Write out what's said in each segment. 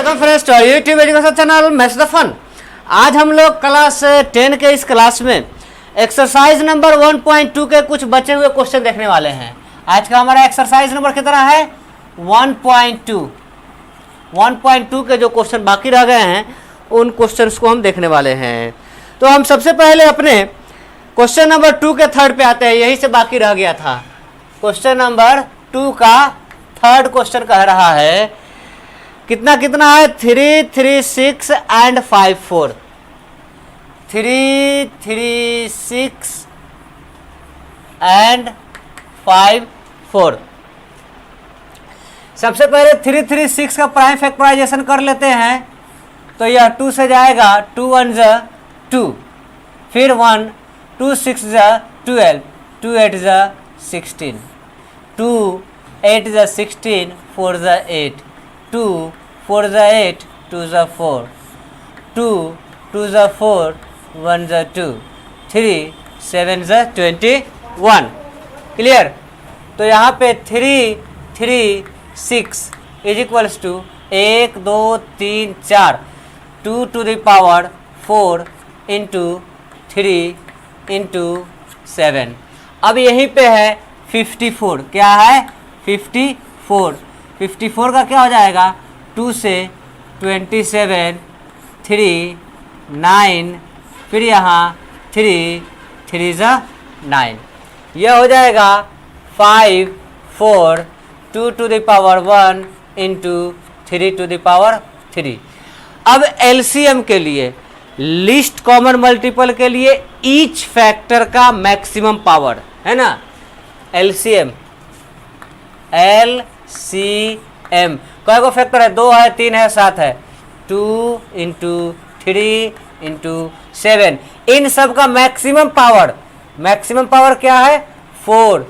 Welcome friends to YouTube education channel maths the fun. आज हम लोग क्लास 10 के इस क्लास में एक्सरसाइज नंबर 1.2 के कुछ बचे हुए क्वेश्चन देखने वाले हैं। आज का हमारा एक्सरसाइज नंबर कितना है? 1.2। 1.2 के जो क्वेश्चन बाकी रह गए हैं उन क्वेश्चंस को हम देखने वाले हैं। तो हम सबसे पहले अपने क्वेश्चन नंबर 2 के थर्ड पे आते हैं, यही से बाकी रह गया था। क्वेश्चन नंबर 2 का थर्ड क्वेश्चन कह रहा है कितना कितना है? 3, 3, 6 एंड 5, 4। 3, 3, 6 एंड 5, 4। सबसे पहले 3, 3, 6 का प्राइम फैक्टराइजेशन कर लेते हैं। तो यह 2 से जाएगा, 2 1 जा 2, फिर 1, 2 6 जा 12, 2 8 जा 16, 2 8 जा 16, 4 जा 8, 2 4 जा 8, 2 जा 4, 2 2 जा 4, 1 जा 2, 3 7 जा 21। क्लियर? तो यहाँ पे 3 3 6 is equals to 1 2 3 4, 2 to the power 4 into 3 into 7। अब यहीं पे है 54। क्या है? 54। 54 का क्या हो जाएगा? 2 से 27, 3 9, फिर यहाँ 3 3 जा 9। यह हो जाएगा 5 4 2 to the power 1 into 3 to the power 3। अब एलसीएम के लिए, लीस्ट कॉमन मल्टीपल के लिए ईच फैक्टर का मैक्सिमम पावर है ना। एलसीएम एलसीएम कई को फैक्टर है? 2 है, 3 है, 7 है। 2 इंटू 3 इंटू 7, इन सब का मैक्सिमम पावर। मैक्सिमम पावर क्या है? 4।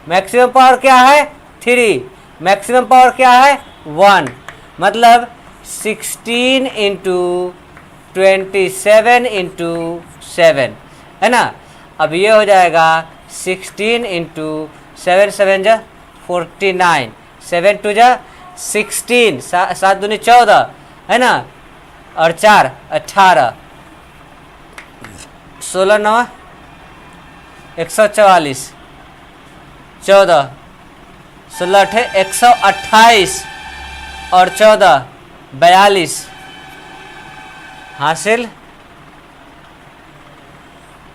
मैक्सिमम पावर क्या है? 3। मैक्सिमम पावर क्या है? 1। मतलब 16 इंटू 27 इंटू 7 है ना। अब ये हो जाएगा 16 इंटू 7 7 जा 49, 7 2 जा 16, 7 दूनी 14 है ना, और 4 18, 16 9 144, 14 16 8 128 और 14 42 हासिल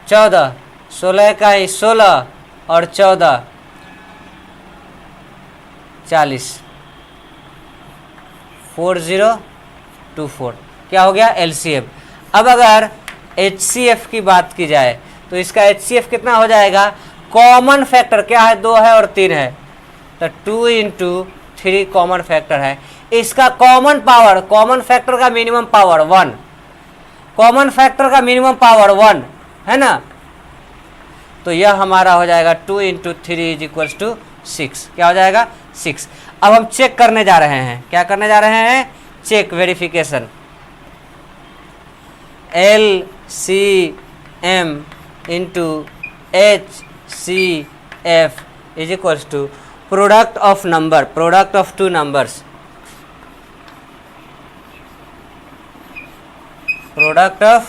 14, 16 का ही 16 और 14 40, 4024। क्या हो गया? एलसीएम। अब अगर एचसीएफ की बात की जाए तो इसका एचसीएफ कितना हो जाएगा? कॉमन फैक्टर क्या है? 2 है और 3 है, तो 2 इंटू 3 कॉमन फैक्टर है। इसका कॉमन पावर, कॉमन फैक्टर का मिनिमम पावर 1, कॉमन फैक्टर का मिनिमम पावर 1 है ना। तो यह हमारा हो जाएगा 2 इंटू 3 इज इक्वल्स टू 6। क्या हो जाएगा? 6। अब हम चेक करने जा रहे हैं। क्या करने जा रहे हैं? Check, verification. LCM into HCF is equals to product of number, product of 2 numbers, product of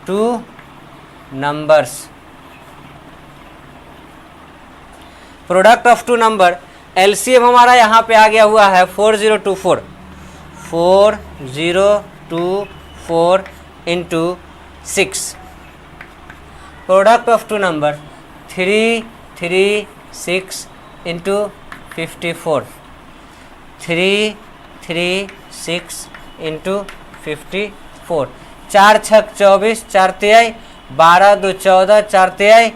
2 numbers, product of 2 number. LCM हमारा यहाँ पे आ गया हुआ है 4024, 4024 into 6। Product of 2 number 3 3 6 into 54, 3 3 6 into 54। 4 6 24, 4 तिहाई 12 2 14, 4 तिहाई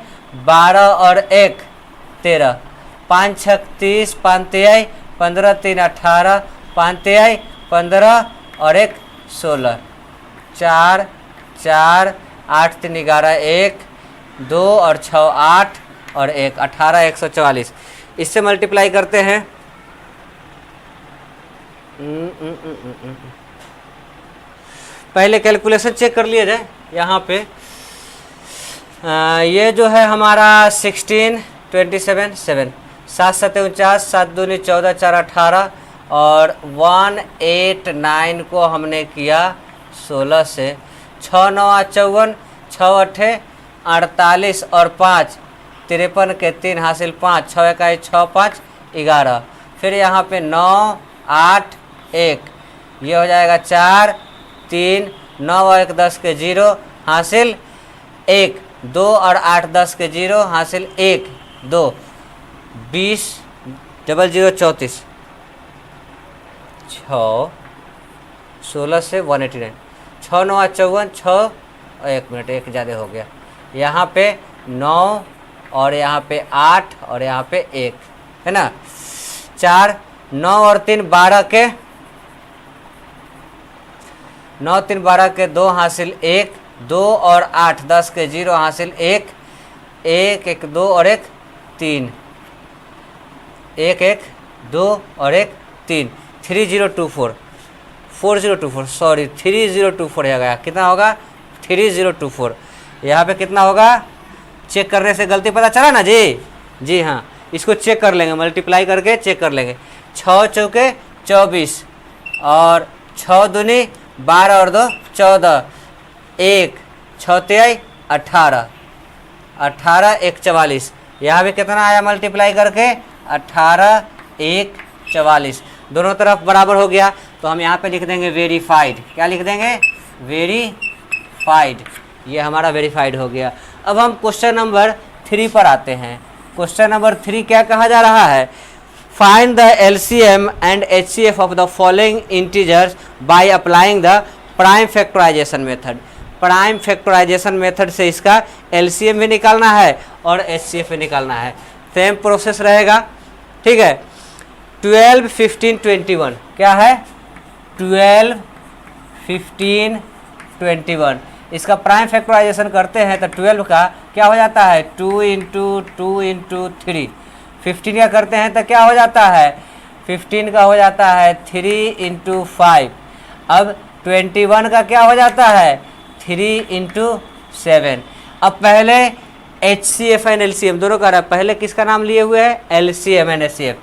12 और 1 13, 5 6 30, 5 तिहाई 15 3 18, 5 तिहाई 15 और 1 16, 4 4 8 3 11, 1 2 और 6 8 और 1 18, 144। इससे मल्टीप्लाई करते हैं। पहले कैलकुलेशन चेक कर लिया जाए। यहाँ पे ये जो है हमारा 16 27 7, 7 7 49, 7 दूनी 14, 4 18 और 189 को हमने किया 16 से। 6 9 54, 6 8 48 और 5 53 के 3 हासिल 5, 6 1 6 5 11। फिर यहाँ पे 9 8 1, ये हो जाएगा 4 3, 9 और 1 10 के 0 हासिल 1, 2 और 8 10 के 0 हासिल 1 2, 20 0 0 34, 6 16 से 189, 6 9 54, 6 1 मिनट एक ज़्यादा हो गया, यहाँ पे 9 और यहाँ पे 8 और यहाँ पे 1 है ना। 4 9 और 3 12 के 9 3 12 के 2 हासिल 1, 2 और 8 10 के 0 हासिल 1 1 1 2 और 1 3, 1 1 2 और 1 3, 3024 4024 सॉरी 3024 है गया। कितना होगा 3024। यहाँ पे कितना होगा चेक करने से गलती पता चला ना जी। जी हाँ, इसको चेक कर लेंगे, मल्टीप्लाई करके चेक कर लेंगे। 6 चौके 24 और 6 दूनी 12 और 2 14, 1 6 तिहाई 18, 18 1 44। यहाँ भी कितना आया मल्टीप्लाई करके 18 1 44, दोनों तरफ बराबर हो गया। तो हम यहाँ पे लिख देंगे वेरीफाइड। क्या लिख देंगे वेरीफाइड, ये हमारा वेरीफाइड हो गया। अब हम क्वेश्चन नंबर 3 पर आते हैं। क्वेश्चन नंबर 3 क्या कहा जा रहा है, find the LCM and HCF of the following integers by applying the prime factorisation method. Prime factorisation method से इसका एलसीएम भी निकालना है और एचसीएफ भी निकालना है। सेम प्रोसेस रहेगा, ठीक है। 12 15 21 क्या है 12 15 21, इसका प्राइम फैक्टराइजेशन करते हैं तो 12 का क्या हो जाता है 2 × 2 × 3। 15 का करते हैं तो क्या हो जाता है 15 का हो जाता है 3 × 5। अब 21 का क्या हो जाता है 3 × 7। अब पहले HCF एंड LCM दोनों का रहा, पहले किसका नाम लिए हुए है LCM एंड HCF।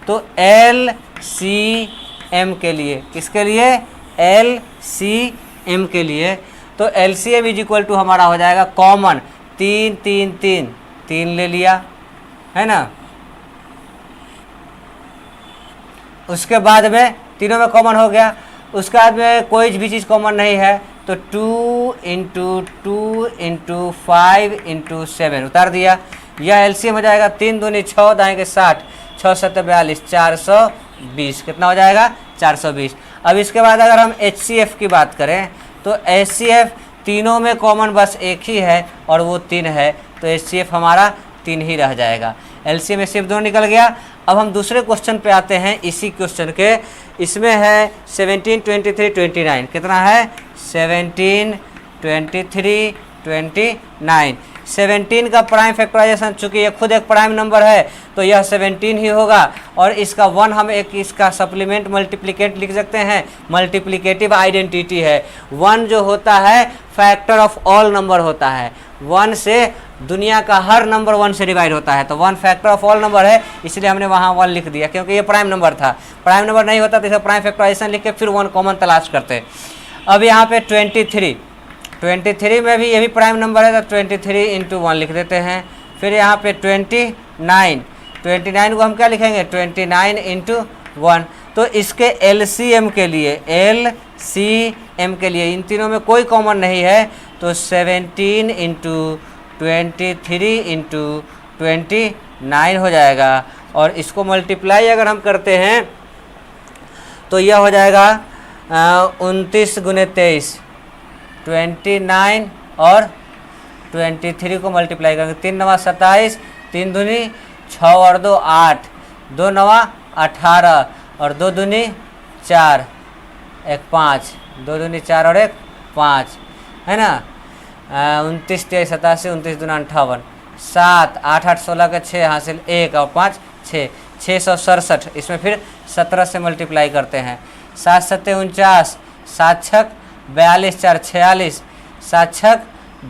तो LCM के लिए, किसके लिए LCM के लिए, तो LCM इज इक्वल टू हमारा हो जाएगा कॉमन 3 3 3 3 ले लिया है ना। उसके बाद में तीनों में कॉमन हो गया, उसके बाद में कोई भी चीज़ कॉमन नहीं है तो 2 × 2 × 5 × 7 उतार दिया। यह एलसीएम हो जाएगा 3 दूनी 6 दाएँ 60, 6 7 42 420। कितना हो जाएगा 420। अब इसके बाद अगर हम HCF की बात करें तो HCF तीनों में कॉमन बस एक ही है और वो 3 है, तो HCF हमारा 3 ही रह जाएगा। LCM HCF दोनों निकल गया। अब हम दूसरे क्वेश्चन पे आते हैं, इसी क्वेश्चन के, इसमें है 17 23 29। कितना है 17 23 29। 17 का प्राइम फैक्टराइजेशन, चूंकि ये खुद एक प्राइम नंबर है तो यह 17 ही होगा, और इसका 1 हम एक इसका सप्लीमेंट मल्टीप्लिकेट लिख सकते हैं, मल्टीप्लिकेटिव आइडेंटिटी है। 1 जो होता है फैक्टर ऑफ ऑल नंबर होता है, 1 से दुनिया का हर नंबर 1 से डिवाइड होता है, तो 1 फैक्टर ऑफ ऑल नंबर है, इसलिए हमने वहाँ 1 लिख दिया क्योंकि ये प्राइम नंबर था। प्राइम नंबर नहीं होता तो इसे प्राइम फैक्टराइजेशन लिख के फिर 1 कॉमन तलाश करते। अब यहाँ पे 23 में भी ये भी प्राइम नंबर है तो 23 × 1 लिख देते हैं। फिर यहाँ पे 29 को हम क्या लिखेंगे 29 × 1। तो इसके LCM के लिए, LCM के लिए इन तीनों में कोई कॉमन नहीं है, तो 17 × 23 × 29 हो जाएगा। और इसको मल्टीप्लाई अगर हम करते हैं तो यह हो जाएगा 29 × 23 29 और 23 को मल्टीप्लाई करेंगे, 3 9 27, 3 दूनी 6 और 2 8, 2 9 18 और 2 दूनी 4, 1 5, 2 दूनी 4 और 1 5 है ना। 29 23 87, 29 दूना 58, 7 8 8 16 के 6 हासिल 1 और 5 6, 667। इसमें फिर 17 से मल्टीप्लाई करते हैं, 7 7 49, 7 6 42 4 46, 7 6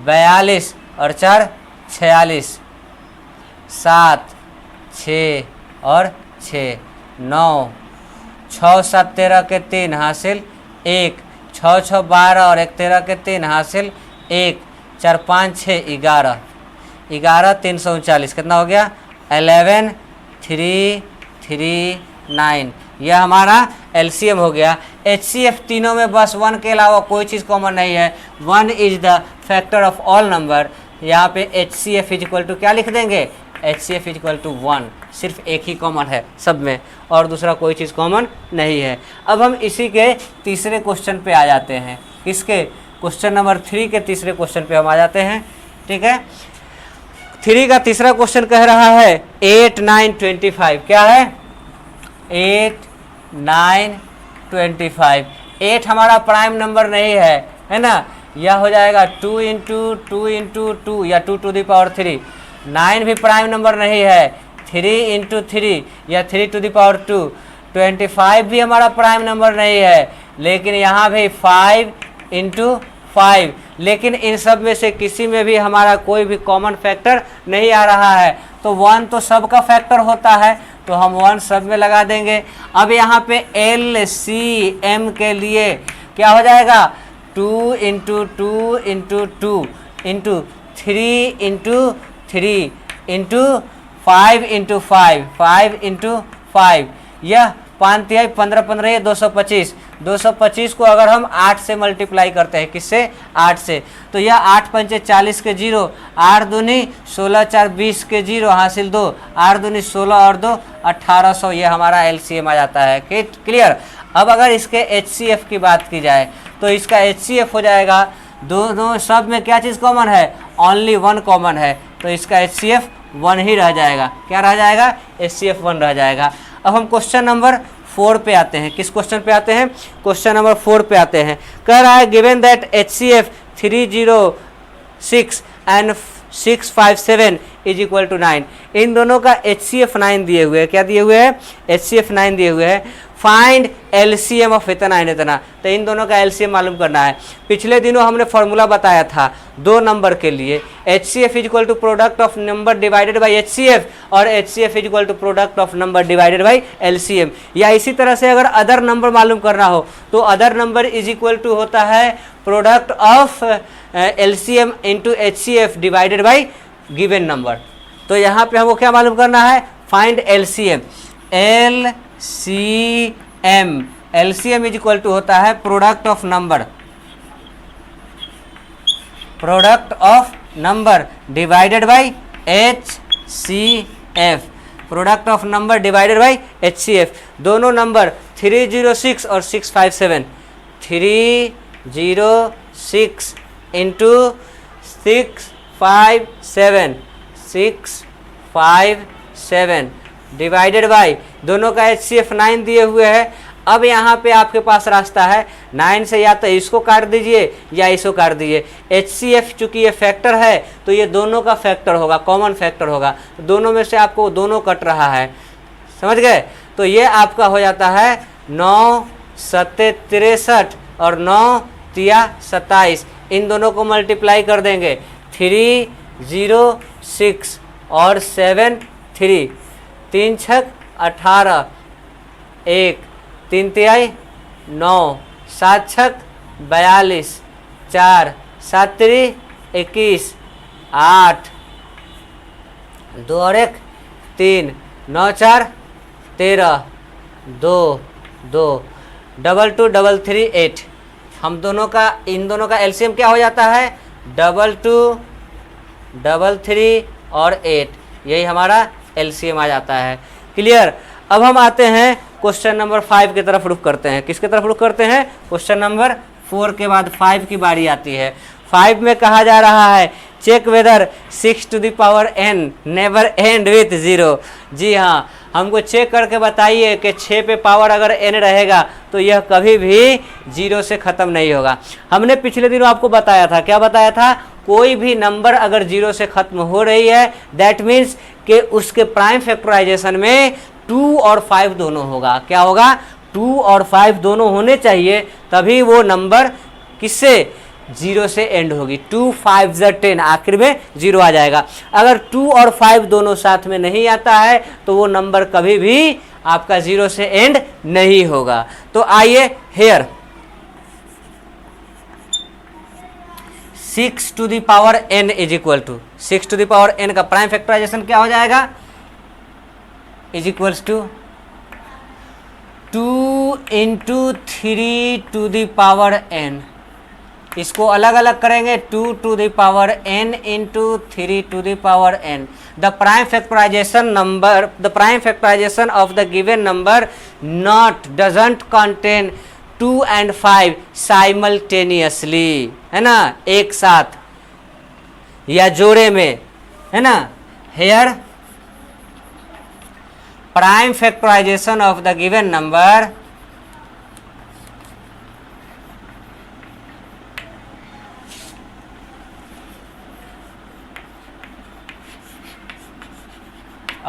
42 और 4 46, 7 6 और 6 9 6 7 13 के 3 हासिल 1, 6 6 12 और 1 13 के 3 हासिल 1, 4 5 6 11, 11 339 कितना हो गया 11 3 3 9। यह हमारा एलसीएम हो गया। एचसीएफ तीनों में बस 1 के अलावा कोई चीज़ कॉमन नहीं है। 1 is the factor of all number. यहाँ पे एचसीएफ इज इक्वल टू क्या लिख देंगे, एचसीएफ इज इक्वल टू 1। सिर्फ एक ही कॉमन है सब में और दूसरा कोई चीज़ कॉमन नहीं है। अब हम इसी के तीसरे क्वेश्चन पे आ जाते हैं। किसके, क्वेश्चन नंबर 3 के तीसरे क्वेश्चन पे हम आ जाते हैं। ठीक है, 3 का तीसरा क्वेश्चन कह रहा है 8 9 25। क्या है, 8 9 25। 8 हमारा प्राइम नंबर नहीं है ना, यह हो जाएगा 2 इंटू 2 इंटू 2 या 2 टू द पावर 3। 9 भी प्राइम नंबर नहीं है, 3 इंटू 3 या 3 टू द पावर 2। 25 भी हमारा प्राइम नंबर नहीं है, लेकिन यहाँ भी 5 इंटू 5। लेकिन इन सब में से किसी में भी हमारा कोई भी कॉमन फैक्टर नहीं आ रहा है, तो 1 तो सबका फैक्टर होता है, तो हम 1 सब में लगा देंगे। अब यहाँ पे LCM के लिए क्या हो जाएगा, 2 into 2 into 2 into 3 into 3 into 5 into 5, 5 into 5। यह 5 तिहाई 15 15 ये 225। 225 को अगर हम 8 से मल्टीप्लाई करते हैं, किससे, 8 से, तो यह 8 पंचे 40 के 0, 8 दूनी 16 4 20 के 0 हासिल 2, 8 दूनी 16 और 2 1800। ये हमारा एलसीएम आ जाता है। क्लियर। अब अगर इसके एचसीएफ की बात की जाए तो इसका एचसीएफ हो जाएगा, दोनों सब में क्या चीज़ कॉमन है, ओनली 1 कॉमन है, तो इसका एचसीएफ 1 ही रह जाएगा। क्या रह जाएगा, एचसीएफ 1 रह जाएगा। अब हम क्वेश्चन नंबर 4 पे आते हैं। किस क्वेश्चन पे आते हैं, क्वेश्चन नंबर 4 पे आते हैं। कह रहा है given that HCF 306 and 657 is equal to 9। इन दोनों का HCF 9 दिए हुए हैं। क्या दिए हुए हैं, HCF 9 दिए हुए हैं। फाइंड LCM ऑफ इतना एंड इतना, तो इन दोनों का LCM मालूम करना है। पिछले दिनों हमने फॉर्मूला बताया था 2 नंबर के लिए, HCF is equal to product of number divided by HCF और HCF is equal to product of number divided by LCM। या इसी तरह से अगर अदर नंबर मालूम करना हो तो other number is equal to होता है product of LCM into HCF divided by given number. तो यहाँ पे हमको क्या मालूम करना है, find LCM। LCM is equal to होता है product of number, product of number divided by HCF, product of number divided by HCF। दोनों नंबर 306 और 657, 306 इंटू 657, 657 डिवाइडेड बाई, दोनों का HCF 9 दिए हुए हैं। अब यहाँ पे आपके पास रास्ता है, 9 से या तो इसको काट दीजिए या इसको काट दीजिए। HCF चूंकि ये फैक्टर है तो ये दोनों का फैक्टर होगा, कॉमन फैक्टर होगा, तो दोनों में से आपको दोनों कट रहा है, समझ गए। तो ये आपका हो जाता है 9 7 63 और 9 तिया 27। इन दोनों को मल्टीप्लाई कर देंगे, 306 और 7 3, 3 छक 18, 1 3 तिहाई 9, 7 छक 42, 4 7 3 21, 8 2 और 1 3, 9 4 13, 2 2 2 2 3 3 8। हम दोनों का, इन दोनों का एलसीएम क्या हो जाता है, 2 2 3 3 और 8। यही हमारा एलसीएम आ जाता है। क्लियर। अब हम आते हैं क्वेश्चन नंबर 5 की तरफ रुख करते हैं। किसके तरफ रुख करते हैं, क्वेश्चन नंबर 4 के बाद 5 की बारी आती है। 5 में कहा जा रहा है check whether 6 to the power n never end with 0। जी हाँ, हमको चेक करके बताइए कि 6 पे पावर अगर n रहेगा तो यह कभी भी 0 से ख़त्म नहीं होगा। हमने पिछले दिनों आपको बताया था, क्या बताया था, कोई भी नंबर अगर 0 से ख़त्म हो रही है दैट मीन्स कि उसके प्राइम फैक्टराइजेशन में 2 और 5 दोनों होगा। क्या होगा, 2 और 5 दोनों होने चाहिए, तभी वो नंबर किससे 0 से एंड होगी। 2 5 10, आखिर में 0 आ जाएगा। अगर 2 और 5 दोनों साथ में नहीं आता है तो वो नंबर कभी भी आपका 0 से एंड नहीं होगा। तो आइए here 6 to the power n is equal to 6 to the power n का प्राइम फैक्टराइजेशन क्या हो जाएगा, is equals to 2 into 3 to the power n। इसको अलग अलग करेंगे, 2 to the power n into 3 to the power n। The prime factorisation of the given number not doesn't contain 2 and 5 simultaneously, है ना, एक साथ या जोड़े में, है ना। Here prime factorisation of the given number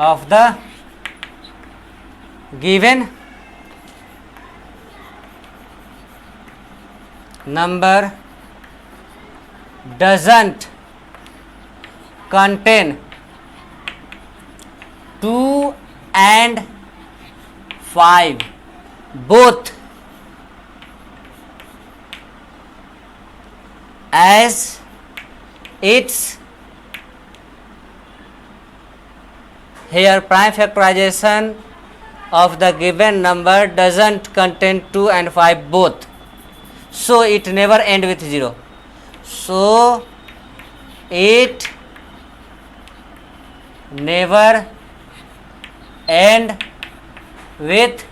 of the given number doesn't contain 2 and 5 both as its here prime factorization of the given number doesn't contain 2 and 5 both, so it never end with 0, so it never end with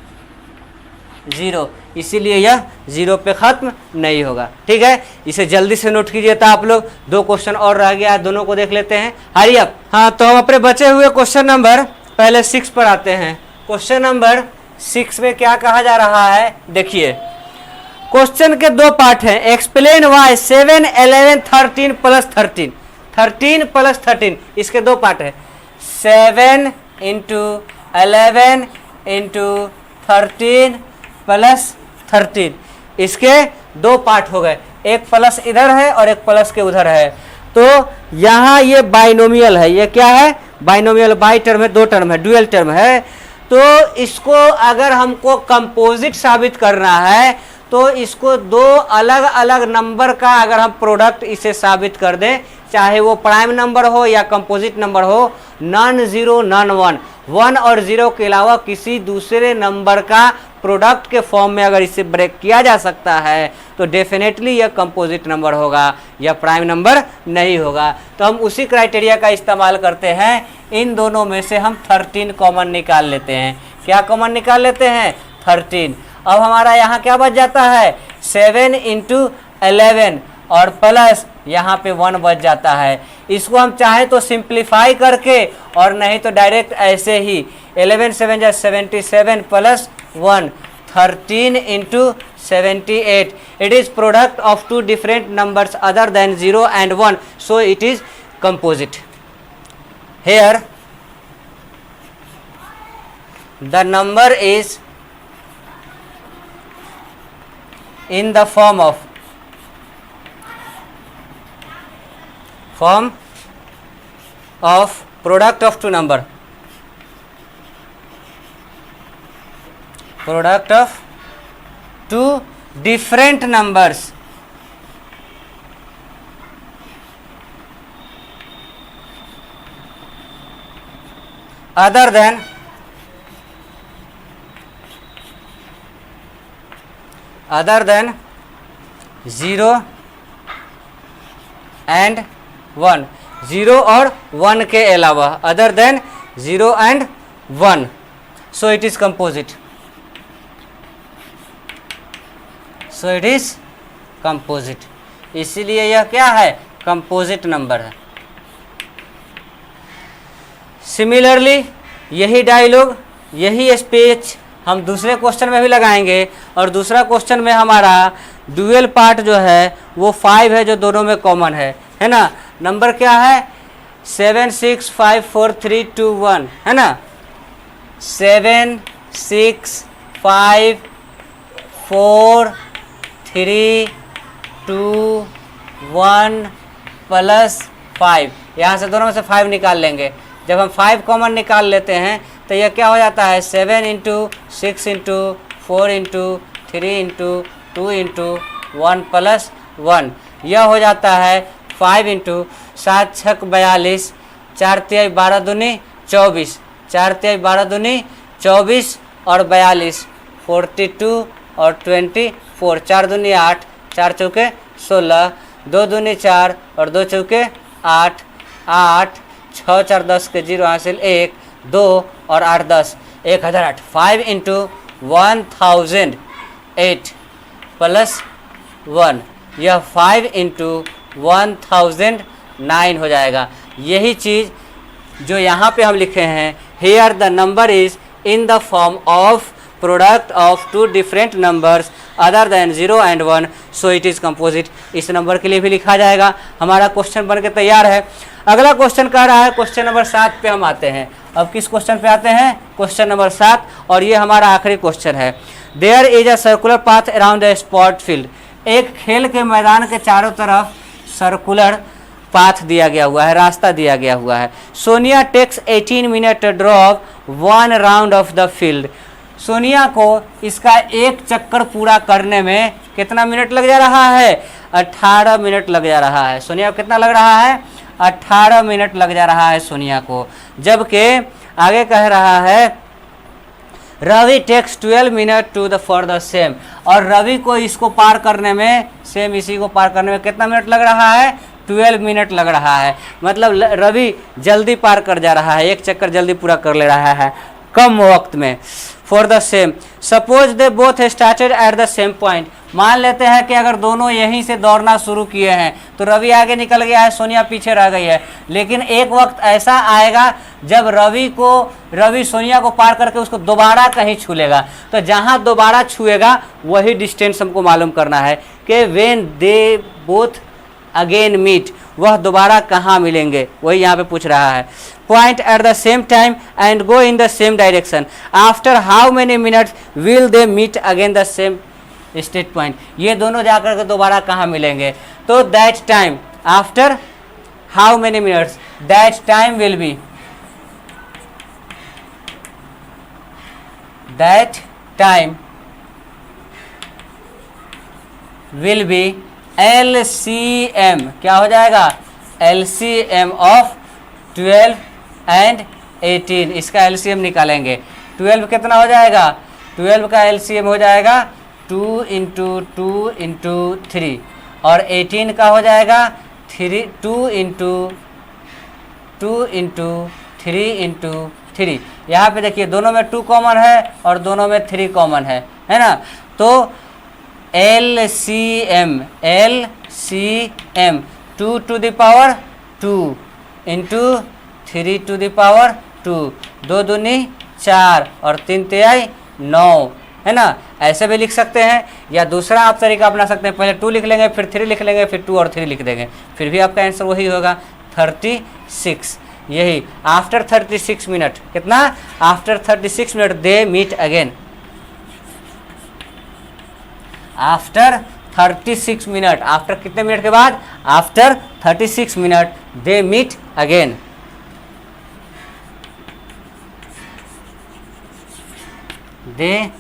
0, इसीलिए यह 0 पे खत्म नहीं होगा। ठीक है, इसे जल्दी से नोट कीजिए था आप लोग। 2 क्वेश्चन और रह गया, दोनों को देख लेते हैं। Hurry up. हाँ, तो हम अपने बचे हुए क्वेश्चन नंबर पहले 6 पर आते हैं। क्वेश्चन नंबर 6 में क्या कहा जा रहा है, देखिए। क्वेश्चन के 2 पार्ट हैं। एक्सप्लेन वाई 7, 11, 13 प्लस 13, 13 प्लस 13, इसके 2 पार्ट है। 7 इंटू 11 इंटू 13 प्लस 13, इसके 2 पार्ट हो गए, एक प्लस इधर है और एक प्लस के उधर है। तो यहाँ ये बाइनोमियल है, ये क्या है, बाइनोमियल, बाई टर्म है, 2 टर्म है, डुअल टर्म है। तो इसको अगर हमको कंपोजिट साबित करना है तो इसको 2 अलग अलग नंबर का अगर हम प्रोडक्ट इसे साबित कर दें, चाहे वो प्राइम नंबर हो या कंपोजिट नंबर हो, नॉन जीरो नॉन वन, 1 और 0 के अलावा किसी दूसरे नंबर का प्रोडक्ट के फॉर्म में अगर इसे ब्रेक किया जा सकता है तो डेफिनेटली यह कंपोजिट नंबर होगा, यह प्राइम नंबर नहीं होगा। तो हम उसी क्राइटेरिया का इस्तेमाल करते हैं। इन दोनों में से हम 13 कॉमन निकाल लेते हैं। क्या कॉमन निकाल लेते हैं, 13। अब हमारा यहाँ क्या बच जाता है, 7 इंटू 11 और प्लस यहाँ पे 1 बच जाता है। इसको हम चाहे तो सिंप्लीफाई करके और नहीं तो डायरेक्ट ऐसे ही 11 7 जा 77 plus 1, 13 into 78। It is product of 2 different numbers other than 0 and 1, so it is composite. Here the number is in the form of product of 2 number, product of 2 different numbers other than 0 and 1, 0 और 1 के अलावा, other than 0 and 1, so it is composite, so it is composite। इसीलिए यह क्या है, composite number है। Similarly यही dialogue, यही स्पीच हम दूसरे क्वेश्चन में भी लगाएंगे। और दूसरा क्वेश्चन में हमारा डुअल पार्ट जो है वो 5 है, जो दोनों में कॉमन है ना। नंबर क्या है, 7 6 5 4 3 2 1, है ना। 7 6 5 4 3 2 1 प्लस 5, यहाँ से दोनों में से 5 निकाल लेंगे। जब हम 5 कॉमन निकाल लेते हैं तो यह क्या हो जाता है 7 into 6 into 4 into 3 into 2 into 1 plus 1, यह हो जाता है 5 इंटू 7 छक 42, 4 तिहाई 12 दूनी 24, 4 तिहाई 12 दूनी 24 और 42 42 और 24, 4 दूनी 8, 4 चौके 16, 2 दूनी 4 और 2 चौके 8, 8 6 4 10 के 0 हासिल 1 2 और 8 10 1008, 5 इंटू 1008 प्लस 1, यह 5 इंटू 1009 हो जाएगा। यही चीज़ जो यहाँ पे हम लिखे हैं, here the number is in the form of product of two different numbers other than 0 and 1 so it is composite. इस नंबर के लिए भी लिखा जाएगा। हमारा क्वेश्चन बन के तैयार है। अगला क्वेश्चन कह रहा है, क्वेश्चन नंबर 7 पे हम आते हैं। अब किस क्वेश्चन पे आते हैं? क्वेश्चन नंबर 7, और ये हमारा आखिरी क्वेश्चन है। There is a circular path around the sport field. एक खेल के मैदान के चारों तरफ सर्कुलर पाथ दिया गया हुआ है, रास्ता दिया गया हुआ है। Sonia takes 18 minute drop 1 round of the field. Sonia को इसका एक चक्कर पूरा करने में कितना मिनट लग जा रहा है? 18 मिनट लग जा रहा है। सोनिया को कितना लग रहा है? 18 मिनट लग जा रहा है सोनिया को। जबकि आगे कह रहा है Ravi takes 12 minute to the for the same. और रवि को इसको पार करने में, सेम इसी को पार करने में कितना मिनट लग रहा है? 12 मिनट लग रहा है। मतलब रवि जल्दी पार कर जा रहा है, एक चक्कर जल्दी पूरा कर ले रहा है कम वक्त में। For the same, suppose they both started at the same point. मान लेते हैं कि अगर दोनों यहीं से दौड़ना शुरू किए हैं तो रवि आगे निकल गया है, सोनिया पीछे रह गई है। लेकिन एक वक्त ऐसा आएगा जब रवि सोनिया को पार करके उसको दोबारा कहीं छू लेगा। तो जहां दोबारा छुएगा वही डिस्टेंस हमको मालूम करना है कि when they both again meet, वह दोबारा कहाँ मिलेंगे, वही यहाँ पे पूछ रहा है। Point at the same time and go in the same direction. After how many minutes will they meet again the same state point. ये दोनों जाकर के दोबारा कहाँ मिलेंगे? तो that time, after how many minutes, that time will be, that time will be LCM। क्या हो जाएगा? LCM of 12 and 18। इसका LCM निकालेंगे। 12 कितना हो जाएगा? 12 का LCM हो जाएगा 2 इंटू 2 इंटू 3, और 18 का हो जाएगा 2 इंटू 2 इंटू 3 इंटू 3। यहाँ पे देखिए दोनों में 2 कॉमन है और दोनों में 3 कॉमन है ना। तो LCM 2 to the power 2 into 3 to the power 2, 2 दूनी 4 और 3 तिहाई 9, है ना। ऐसे भी लिख सकते हैं, या दूसरा आप तरीका अपना सकते हैं, पहले 2 लिख लेंगे, फिर 3 लिख लेंगे, फिर 2 और 3 लिख देंगे, फिर भी आपका आंसर वही होगा 36। यही आफ्टर 36 मिनट, कितना? After 36 minute they meet again. After 36 minute, after कितने मिनट के बाद? After 36 minute they meet again. They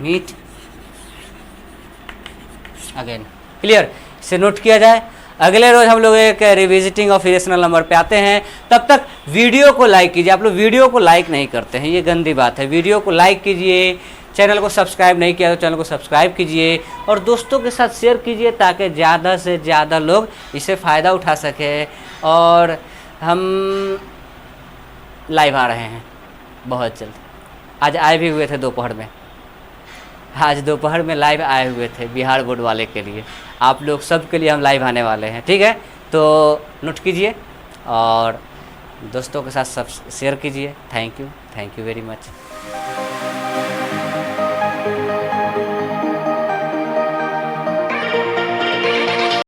meet again. Clear? इसे नोट किया जाए। अगले रोज हम लोग एक रिविजिटिंग ऑफ इरेशनल नंबर पे आते हैं। तब तक वीडियो को लाइक कीजिए। आप लोग वीडियो को लाइक नहीं करते हैं, ये गंदी बात है। वीडियो को लाइक कीजिए, चैनल को सब्सक्राइब नहीं किया तो चैनल को सब्सक्राइब कीजिए, और दोस्तों के साथ शेयर कीजिए ताकि ज़्यादा से ज़्यादा लोग इससे फ़ायदा उठा सके। और हम लाइव आ रहे हैं बहुत जल्द। आज आए भी हुए थे दोपहर में, आज दोपहर में लाइव आए हुए थे बिहार बोर्ड वाले के लिए। आप लोग सब के लिए हम लाइव आने वाले हैं, ठीक है। तो नोट कीजिए और दोस्तों के साथ सब शेयर कीजिए। Thank you very much.